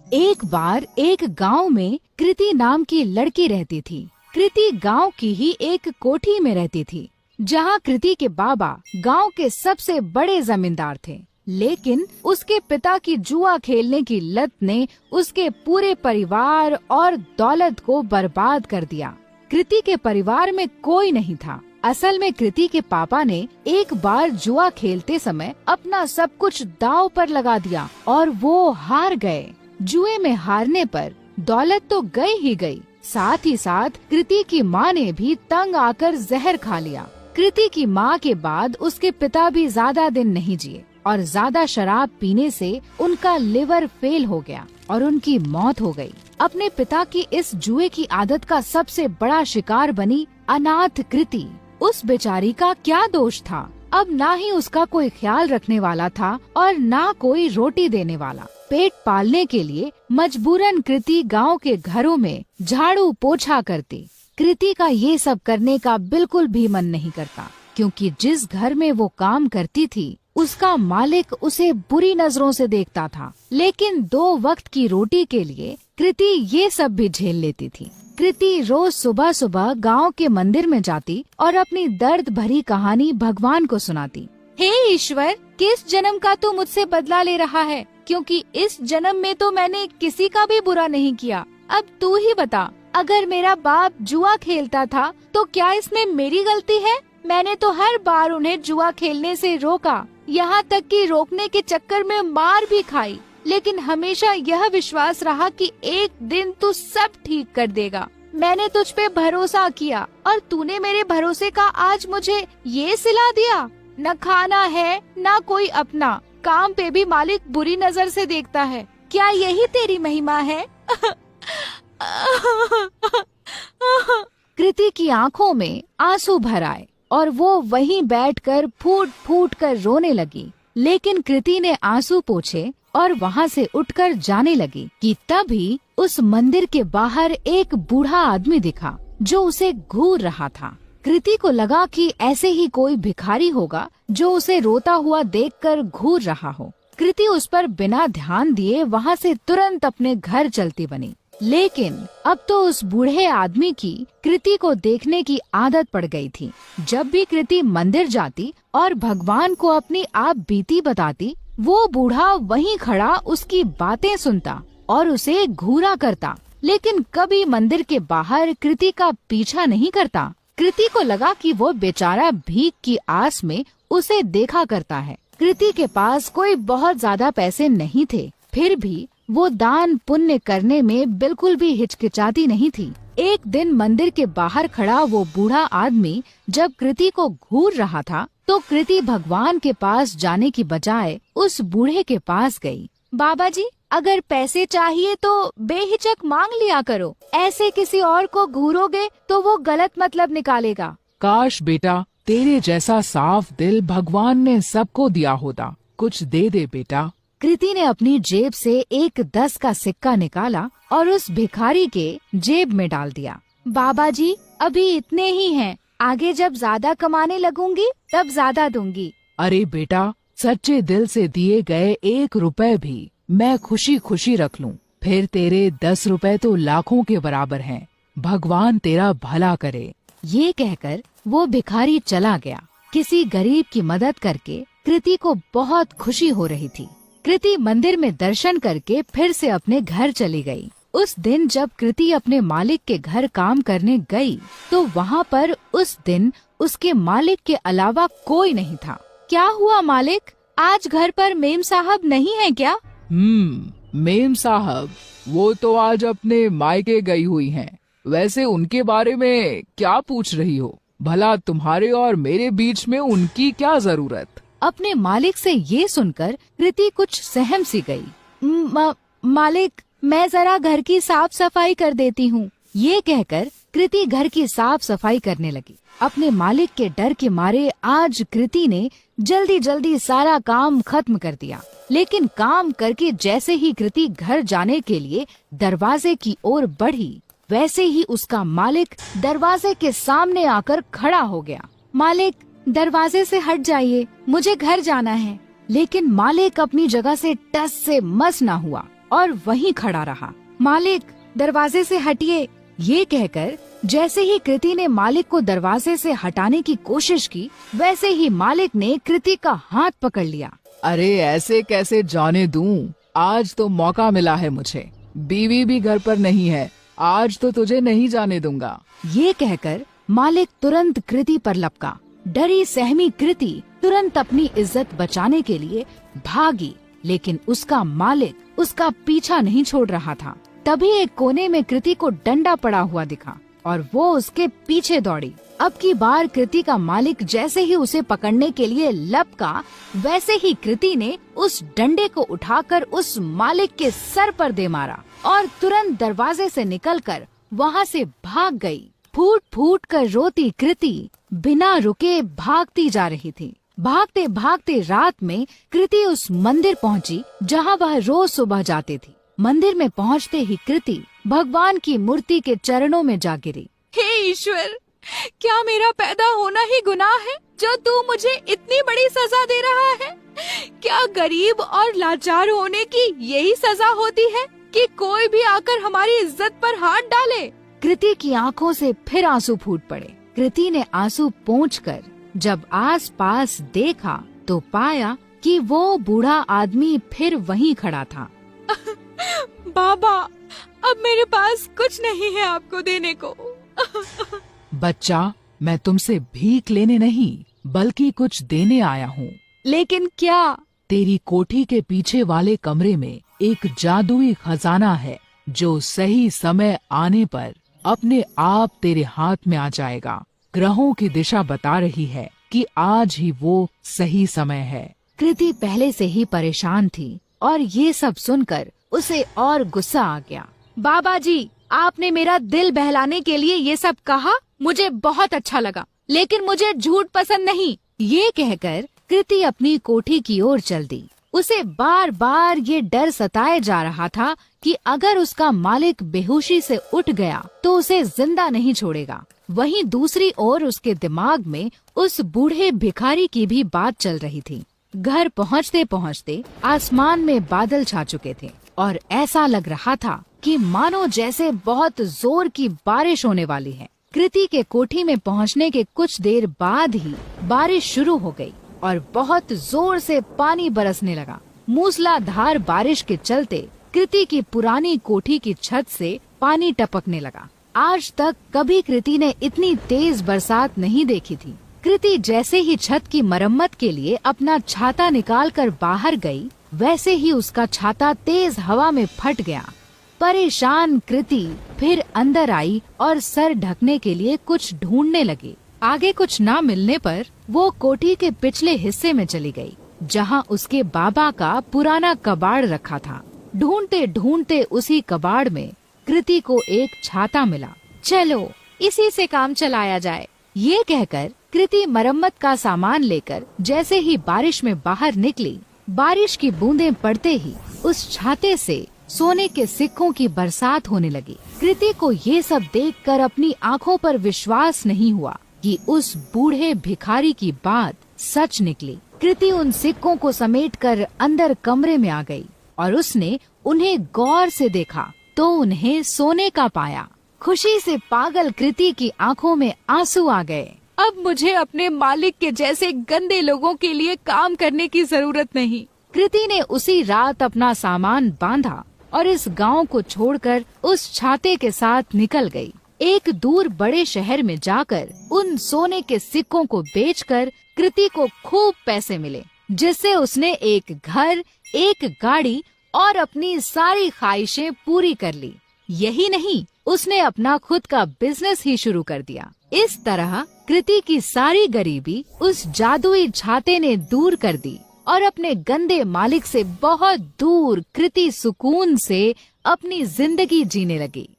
एक बार एक गांव में कृति नाम की लड़की रहती थी। कृति गांव की ही एक कोठी में रहती थी, जहां कृति के बाबा गांव के सबसे बड़े जमींदार थे। लेकिन उसके पिता की जुआ खेलने की लत ने उसके पूरे परिवार और दौलत को बर्बाद कर दिया। कृति के परिवार में कोई नहीं था। असल में कृति के पापा ने एक बार जुआ खेलते समय अपना सब कुछ दांव पर लगा दिया और वो हार गए। जुए में हारने पर दौलत तो गई ही गई, साथ ही साथ कृति की माँ ने भी तंग आकर जहर खा लिया। कृति की माँ के बाद उसके पिता भी ज्यादा दिन नहीं जिए और ज्यादा शराब पीने से उनका लिवर फेल हो गया और उनकी मौत हो गई। अपने पिता की इस जुए की आदत का सबसे बड़ा शिकार बनी अनाथ कृति। उस बेचारी का क्या दोष था? अब ना ही उसका कोई ख्याल रखने वाला था और ना कोई रोटी देने वाला। पेट पालने के लिए मजबूरन कृति गांव के घरों में झाड़ू पोछा करती। कृति का ये सब करने का बिल्कुल भी मन नहीं करता, क्योंकि जिस घर में वो काम करती थी उसका मालिक उसे बुरी नजरों से देखता था। लेकिन 2 वक्त की रोटी के लिए कृति ये सब भी झेल लेती थी। कृति रोज सुबह सुबह गांव के मंदिर में जाती और अपनी दर्द भरी कहानी भगवान को सुनाती। हे ईश्वर, किस जन्म का तू मुझसे बदला ले रहा है? क्योंकि इस जन्म में तो मैंने किसी का भी बुरा नहीं किया। अब तू ही बता, अगर मेरा बाप जुआ खेलता था तो क्या इसमें मेरी गलती है? मैंने तो हर बार उन्हें जुआ खेलने से रोका, यहाँ तक कि रोकने के चक्कर में मार भी खाई, लेकिन हमेशा यह विश्वास रहा कि एक दिन तू सब ठीक कर देगा। मैंने तुझ पे भरोसा किया और तूने मेरे भरोसे का आज मुझे ये सिला दिया। न खाना है न कोई अपना, काम पे भी मालिक बुरी नजर से देखता है। क्या यही तेरी महिमा है? कृति की आंखों में आंसू भर आए और वो वहीं बैठकर फूट फूट कर रोने लगी। लेकिन कृति ने आंसू पोंछे और वहाँ से उठकर जाने लगी कि तभी उस मंदिर के बाहर एक बूढ़ा आदमी दिखा जो उसे घूर रहा था। कृति को लगा कि ऐसे ही कोई भिखारी होगा जो उसे रोता हुआ देखकर घूर रहा हो। कृति उस पर बिना ध्यान दिए वहाँ से तुरंत अपने घर चलती बनी। लेकिन अब तो उस बूढ़े आदमी की कृति को देखने की आदत पड़ गई थी। जब भी कृति मंदिर जाती और भगवान को अपनी आप बीती बताती, वो बूढ़ा वहीं खड़ा उसकी बातें सुनता और उसे घूरा करता, लेकिन कभी मंदिर के बाहर कृति का पीछा नहीं करता। कृति को लगा कि वो बेचारा भीख की आस में उसे देखा करता है। कृति के पास कोई बहुत ज्यादा पैसे नहीं थे, फिर भी वो दान पुण्य करने में बिल्कुल भी हिचकिचाती नहीं थी। एक दिन मंदिर के बाहर खड़ा वो बूढ़ा आदमी जब कृति को घूर रहा था, तो कृति भगवान के पास जाने की बजाय उस बूढ़े के पास गई। बाबा जी, अगर पैसे चाहिए तो बेहिचक मांग लिया करो, ऐसे किसी और को घूरोगे तो वो गलत मतलब निकालेगा। काश बेटा, तेरे जैसा साफ दिल भगवान ने सबको दिया होता। कुछ दे दे बेटा। कृति ने अपनी जेब से एक 10 का सिक्का निकाला और उस भिखारी के जेब में डाल दिया। बाबा जी, अभी इतने ही हैं, आगे जब ज्यादा कमाने लगूंगी तब ज्यादा दूंगी। अरे बेटा, सच्चे दिल से दिए गए 1 रुपए भी मैं खुशी खुशी रख लूं, फिर तेरे 10 रुपए तो लाखों के बराबर हैं। भगवान तेरा भला करे। ये कहकर वो भिखारी चला गया। किसी गरीब की मदद करके कृति को बहुत खुशी हो रही थी। कृति मंदिर में दर्शन करके फिर से अपने घर चली गई। उस दिन जब कृति अपने मालिक के घर काम करने गई, तो वहाँ पर उस दिन उसके मालिक के अलावा कोई नहीं था। क्या हुआ मालिक, आज घर पर मेम साहब नहीं है क्या? मेम साहब, वो तो आज अपने मायके गई हुई हैं। वैसे उनके बारे में क्या पूछ रही हो? भला तुम्हारे और मेरे बीच में उनकी क्या जरूरत? अपने मालिक से ये सुनकर कृति कुछ सहम सी गई। मालिक, मैं जरा घर की साफ सफाई कर देती हूँ। ये कहकर कृति घर की साफ सफाई करने लगी। अपने मालिक के डर के मारे आज कृति ने जल्दी जल्दी सारा काम खत्म कर दिया। लेकिन काम करके जैसे ही कृति घर जाने के लिए दरवाजे की ओर बढ़ी, वैसे ही उसका मालिक दरवाजे के सामने आकर खड़ा हो गया। मालिक, दरवाजे से हट जाइए, मुझे घर जाना है। लेकिन मालिक अपनी जगह से टस से मस न हुआ। और वहीं खड़ा रहा। मालिक, दरवाजे से हटिए। ये कहकर जैसे ही कृति ने मालिक को दरवाजे से हटाने की कोशिश की, वैसे ही मालिक ने कृति का हाथ पकड़ लिया। अरे ऐसे कैसे जाने दूं? आज तो मौका मिला है मुझे। बीवी भी घर पर नहीं है, आज तो तुझे नहीं जाने दूंगा। ये कहकर मालिक तुरंत कृति पर लपका। डरी सहमी कृति तुरंत अपनी इज्जत बचाने के लिए भागी, लेकिन उसका मालिक उसका पीछा नहीं छोड़ रहा था। तभी एक कोने में कृति को डंडा पड़ा हुआ दिखा और वो उसके पीछे दौड़ी। अब की बार कृति का मालिक जैसे ही उसे पकड़ने के लिए लपका, वैसे ही कृति ने उस डंडे को उठाकर उस मालिक के सर पर दे मारा और तुरंत दरवाजे से निकलकर वहाँ से भाग गई। फूट फूट कर रोती कृति बिना रुके भागती जा रही थी। भागते भागते रात में कृति उस मंदिर पहुँची जहाँ वह रोज सुबह जाती थी। मंदिर में पहुँचते ही कृति भगवान की मूर्ति के चरणों में जा गिरी। हे ईश्वर, क्या मेरा पैदा होना ही गुनाह है जो तू मुझे इतनी बड़ी सजा दे रहा है? क्या गरीब और लाचार होने की यही सजा होती है कि कोई भी आकर हमारी इज्जत पर हाथ डाले? कृति की आंखों से फिर आंसू फूट पड़े। कृति ने आंसू पोंछकर जब आस पास देखा तो पाया कि वो बूढ़ा आदमी फिर वहीं खड़ा था। बाबा, अब मेरे पास कुछ नहीं है आपको देने को। बच्चा, मैं तुमसे भीख लेने नहीं बल्कि कुछ देने आया हूँ। लेकिन क्या? तेरी कोठी के पीछे वाले कमरे में एक जादुई खजाना है जो सही समय आने पर अपने आप तेरे हाथ में आ जाएगा। ग्रहों की दिशा बता रही है कि आज ही वो सही समय है। कृति पहले से ही परेशान थी और ये सब सुनकर उसे और गुस्सा आ गया। बाबा जी, आपने मेरा दिल बहलाने के लिए ये सब कहा, मुझे बहुत अच्छा लगा, लेकिन मुझे झूठ पसंद नहीं। ये कहकर कृति अपनी कोठी की ओर चल दी। उसे बार बार ये डर सताए जा रहा था कि अगर उसका मालिक बेहोशी से उठ गया तो उसे जिंदा नहीं छोड़ेगा। वहीं दूसरी ओर उसके दिमाग में उस बूढ़े भिखारी की भी बात चल रही थी। घर पहुँचते पहुँचते आसमान में बादल छा चुके थे और ऐसा लग रहा था कि मानो जैसे बहुत जोर की बारिश होने वाली है। कृति के कोठी में पहुँचने के कुछ देर बाद ही बारिश शुरू हो गई और बहुत जोर से पानी बरसने लगा। मूसलाधार बारिश के चलते कृति की पुरानी कोठी की छत से पानी टपकने लगा। आज तक कभी कृति ने इतनी तेज बरसात नहीं देखी थी। कृति जैसे ही छत की मरम्मत के लिए अपना छाता निकालकर बाहर गई, वैसे ही उसका छाता तेज हवा में फट गया। परेशान कृति फिर अंदर आई और सर ढकने के लिए कुछ ढूंढने लगी। आगे कुछ ना मिलने पर वो कोठी के पिछले हिस्से में चली गई, जहाँ उसके बाबा का पुराना कबाड़ रखा था। ढूंढते ढूंढते उसी कबाड़ में कृति को एक छाता मिला। चलो, इसी से काम चलाया जाए। ये कहकर कृति मरम्मत का सामान लेकर जैसे ही बारिश में बाहर निकली, बारिश की बूंदें पड़ते ही उस छाते से सोने के सिक्कों की बरसात होने लगी। कृति को ये सब देखकर अपनी आंखों पर विश्वास नहीं हुआ कि उस बूढ़े भिखारी की बात सच निकली। कृति उन सिक्कों को समेटकर अंदर कमरे में आ गई और उसने उन्हें गौर से देखा तो उन्हें सोने का पाया। खुशी से पागल कृति की आंखों में आंसू आ गए। अब मुझे अपने मालिक के जैसे गंदे लोगों के लिए काम करने की जरूरत नहीं। कृति ने उसी रात अपना सामान बांधा और इस गांव को छोड़कर उस छाते के साथ निकल गई। एक दूर बड़े शहर में जाकर उन सोने के सिक्कों को बेचकर कृति को खूब पैसे मिले, जिससे उसने एक घर, एक गाड़ी और अपनी सारी ख्वाहिशें पूरी कर ली। यही नहीं, उसने अपना खुद का बिजनेस ही शुरू कर दिया। इस तरह कृति की सारी गरीबी उस जादुई छाते ने दूर कर दी और अपने गंदे मालिक से बहुत दूर कृति सुकून से अपनी जिंदगी जीने लगी।